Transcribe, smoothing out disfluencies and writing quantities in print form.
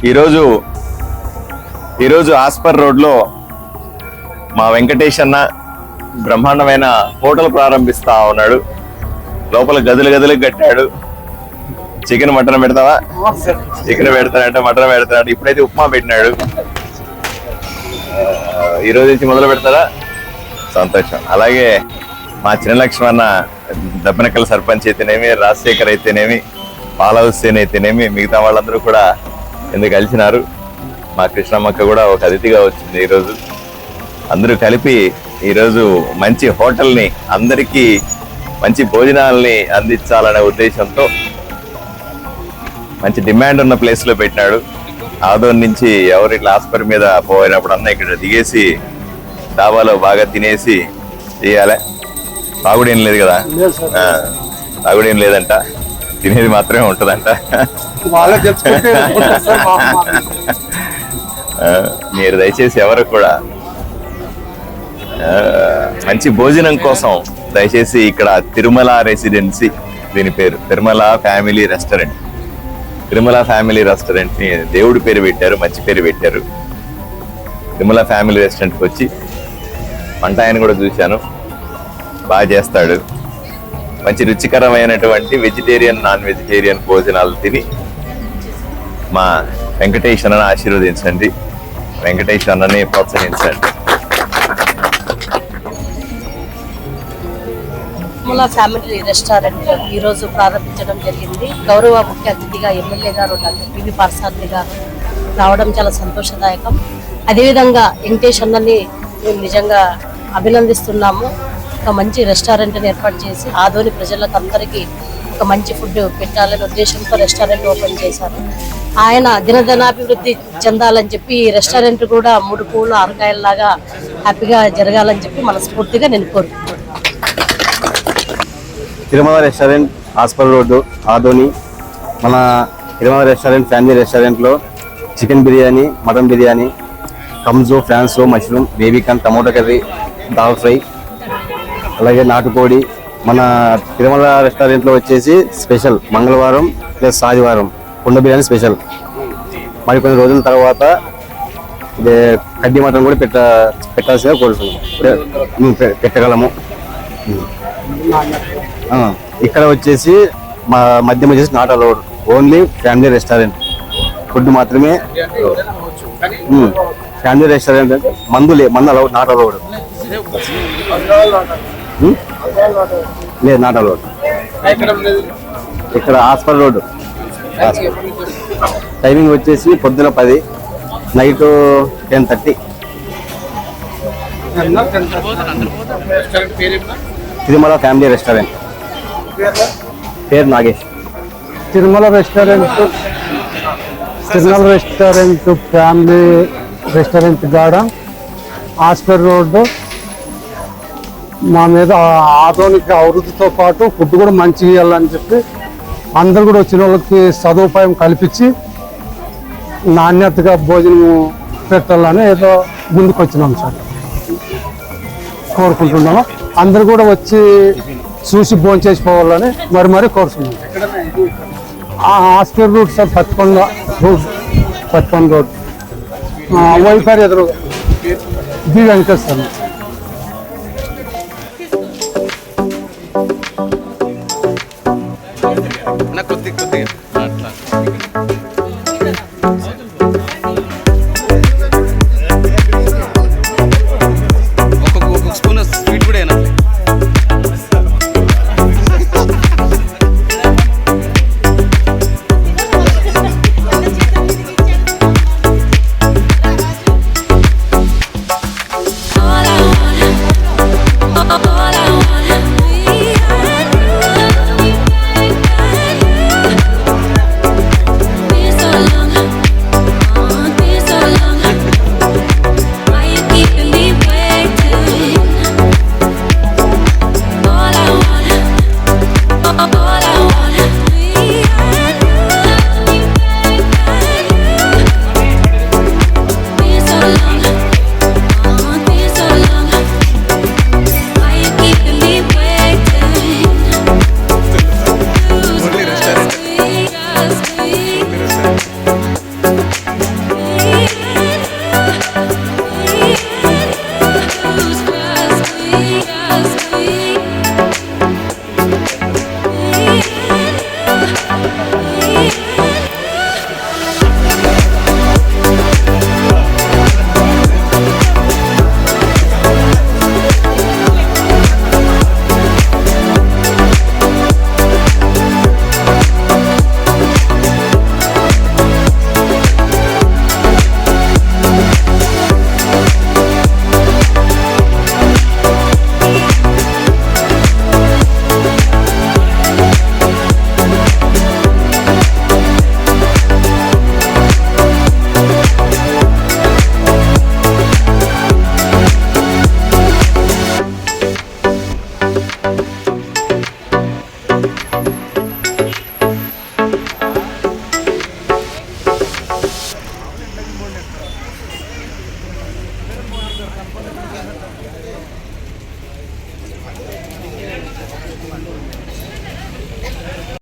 ఈరోజు ఆస్పర్ రోడ్లో మా వెంకటేష్ అన్న బ్రహ్మాండమైన హోటల్ ప్రారంభిస్తా ఉన్నాడు. లోపల గదులు కట్టాడు. చికెన్ మటన్ పెడతావా? చికెన్ పెడతాడంటే మటన్ పెడతాడు. ఇప్పుడైతే ఉప్మా పెట్టినాడు. ఈ రోజు నుంచి మొదలు పెడతారా? సంతోషం. అలాగే మా చిన్నలక్ష్మణ దబ్బనకల్ సర్పంచ్ అయితేనేమి, రాజశేఖర్ అయితేనేమి, పాల హుస్సేన్ అయితేనేమి, మిగతా వాళ్ళందరూ కూడా ఎందుకు కలిసినారు. మా కృష్ణమ్మక్క కూడా ఒక అతిథిగా వచ్చింది. ఈరోజు అందరూ కలిపి ఈరోజు మంచి హోటల్ని, అందరికీ మంచి భోజనాలని అందించాలనే ఉద్దేశంతో మంచి డిమాండ్ ఉన్న ప్లేస్లో పెట్టినాడు. ఆదోన్ నుంచి ఎవరు ఇట్లా ఆస్పర్ మీద పోయినప్పుడు అన్న ఇక్కడ దిగేసి డాబాలో బాగా తినేసి చేయాలి. తాగుడేం లేదు కదా? తాగుడేం లేదంట, తినేది మాత్రమే ఉంటుందంట. మీరు దయచేసి ఎవరు కూడా మంచి భోజనం కోసం దయచేసి ఇక్కడ తిరుమల రెసిడెన్సీ, దీని పేరు Tirumala family restaurant. Tirumala family restaurant ని దేవుడి పేరు పెట్టారు, మంచి పేరు పెట్టారు. తిరుమల ఫ్యామిలీ రెస్టారెంట్కి వచ్చి వంట ఆయన కూడా చూశాను, బాగా చేస్తాడు. మంచి రుచికరమైనటువంటి వెజిటేరియన్, నాన్ వెజిటేరియన్ భోజనాలు తిని మా వెంకటేష్ అన్నని ఆశీర్వదించండి, వెంకటేష్ అన్నని ప్రోత్సహించండి. తిరుమల ఫ్యామిలీ రెస్టారెంట్ ఈరోజు ప్రారంభించడం జరిగింది. గౌరవ ముఖ్య అతిథిగా ఎమ్మెల్యే గారు డాక్టర్ పివి పార్సారథి గారు రావడం చాలా సంతోషదాయకం. అదేవిధంగా వెంకటేష్ అన్నని మేము నిజంగా అభినందిస్తున్నాము. ఒక మంచి రెస్టారెంట్ని ఏర్పాటు చేసి ఆదోని ప్రజలకు అందరికీ ఒక మంచి ఫుడ్ పెట్టాలనే ఉద్దేశంతో రెస్టారెంట్ ఓపెన్ చేశారు. ఆయన దినదినాభివృద్ధి చెందాలని చెప్పి ఈ రెస్టారెంట్ కూడా 3 పూలు 6 కాయల్లాగా హ్యాపీగా జరగాలని చెప్పి మనస్ఫూర్తిగా నేను కోరుకుంటున్నాను. తిరుమల రెస్టారెంట్, ఆస్పర్ రోడ్డు, ఆదోని. మన తిరుమల రెస్టారెంట్ ఫ్యామిలీ రెస్టారెంట్లో చికెన్ బిర్యానీ, మటన్ బిర్యానీ, కంజో, ఫ్రాన్సో, mushroom, baby corn, tomato curry, dal fry, అలాగే నాటుకోడి. మన తిరుమల రెస్టారెంట్లో వచ్చేసి స్పెషల్ మంగళవారం ప్లస్ ఆదివారం కుండ బిర్యానీ స్పెషల్. మరి కొన్ని రోజుల తర్వాత కడ్డీ మటన్ కూడా పెట్టాల్సిగా కోరుతున్నాం, పెట్టగలము. ఇక్కడ వచ్చేసి మా మద్యం వచ్చేసి not allowed, only family restaurant food మాత్రమే. ఫ్యామిలీ రెస్టారెంట్ అంటే మందు అలౌడ్, నాట్ అలౌడ్. లేదు, నాట్ అలౌడ్. ఇక్కడ ఆస్పర్ రోడ్. టైమింగ్ వచ్చేసి పొద్దున 10, నైట్ 10:30. తిరుమల ఫ్యామిలీ రెస్టారెంట్, పేరు Nagesh. Tirumala restaurant family restaurant garden, as per road. మా మీద ఆధునిక అభివృద్ధితో పాటు ఫుడ్ కూడా మంచిగా ఇవ్వాలని చెప్పి అందరు కూడా వచ్చిన వాళ్ళకి సదుపాయం కల్పించి నాణ్యతగా భోజనం పెట్టాలని ఏదో ముందుకు వచ్చినాం సార్, కోరుకుంటున్నాము. అందరు కూడా వచ్చి చూసి భోజనం చేసిపోవాలని మరి కోరుతున్నాం. As per route sir, 11 road wifi ఎదురు బి వెంకటేశ్వర. కొద్ది